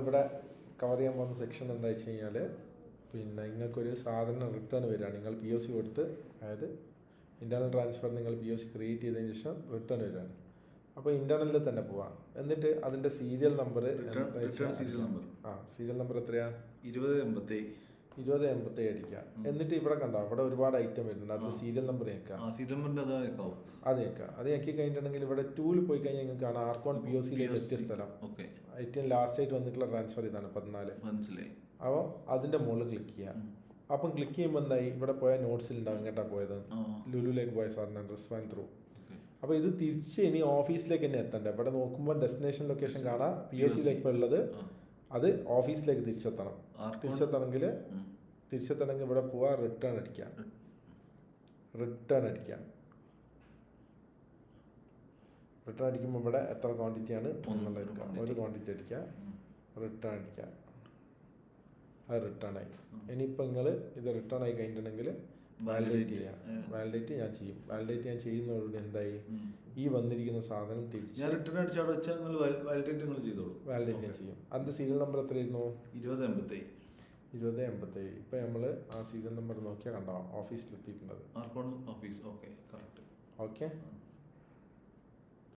ഇവിടെ കവർ ചെയ്യാൻ പോകുന്ന സെക്ഷൻ എന്താ വെച്ച് കഴിഞ്ഞാൽ പിന്നെ നിങ്ങൾക്കൊരു സാധനം റിട്ടേൺ വരികയാണ്. നിങ്ങൾ പി ഒ സി കൊടുത്ത്, അതായത് ഇൻറ്റേർണൽ ട്രാൻസ്ഫർ നിങ്ങൾ പി ഒ സി ക്രിയേറ്റ് ചെയ്തതിന് ശേഷം റിട്ടേൺ വരികയാണ്. അപ്പോൾ ഇൻറ്റേർണലിൽ തന്നെ പോവാം. എന്നിട്ട് അതിൻ്റെ സീരിയൽ നമ്പർ സീരിയൽ നമ്പർ എത്രയാണ്? 2087 അടിക്കുക. എന്നിട്ട് ഇവിടെ കണ്ടോ, അവിടെ ഒരുപാട് ഐറ്റം വരുന്നുണ്ട്. അത് സീരിയൽ നമ്പർ ഞെക്കാം. അത് ഞെക്കി കഴിഞ്ഞിട്ടുണ്ടെങ്കിൽ ഇവിടെ ടൂവിൽ പോയി കഴിഞ്ഞാൽ നിങ്ങൾക്ക് കാണാം ആർക്കോൺ പി ഒ സിയിലേക്ക് എത്തിയ സ്ഥലം. ഏറ്റവും ലാസ്റ്റ് ആയിട്ട് വന്നിട്ടുള്ള ട്രാൻസ്ഫർ ഇതാണ് 14. അപ്പോൾ അതിൻ്റെ മുകളിൽ ക്ലിക്ക് ചെയ്യാം. അപ്പം ക്ലിക്ക് ചെയ്യുമ്പോൾ എന്തായി, ഇവിടെ പോയ നോട്ട്സിൽ ഉണ്ടാവും എങ്ങോട്ടാണ് പോയത്, ലുലുവിലേക്ക് പോയ സാധനം ഡ്രസ് വാൻ ത്രൂ. അപ്പോൾ ഇത് തിരിച്ച് ഇനി ഓഫീസിലേക്ക് തന്നെ എത്തണ്ടേ. ഇവിടെ നോക്കുമ്പോൾ ഡെസ്റ്റിനേഷൻ ലൊക്കേഷൻ കാണാം, പി ഒ സിയിലേക്ക് ഇപ്പോൾ ഉള്ളത്. അത് ഓഫീസിലേക്ക് തിരിച്ചെത്തണമെങ്കിൽ ഇവിടെ പോവാ, റിട്ടേൺ അടിക്കാം. റിട്ടേൺ അടിക്കുമ്പോൾ ഇവിടെ എത്ര ക്വാണ്ടിറ്റിയാണ് ഒന്നുള്ള എടുക്കാം, ഒരു ക്വാണ്ടിറ്റി അടിക്കുക, റിട്ടേൺ അടിക്കുക. അത് റിട്ടേൺ ആയി. ഇനിയിപ്പോൾ നിങ്ങൾ ഇത് റിട്ടേൺ ആയി കഴിഞ്ഞിട്ടുണ്ടെങ്കിൽ വാലിഡേറ്റ് ചെയ്യാം. വാലിഡേറ്റ് ഞാൻ ചെയ്യുന്നതോടുകൂടി എന്തായി, ഈ വന്നിരിക്കുന്ന സാധനം തിരിച്ച് വാലിഡേറ്റ് ഞാൻ ചെയ്യും. അതിൻ്റെ സീരിയൽ നമ്പർ എത്രയായിരുന്നു? 2087. ഇപ്പം നമ്മൾ ആ സീരിയൽ നമ്പർ നോക്കിയാൽ കണ്ടോ ഓഫീസിലെത്തിയിട്ടുള്ളത്. ഓക്കെ.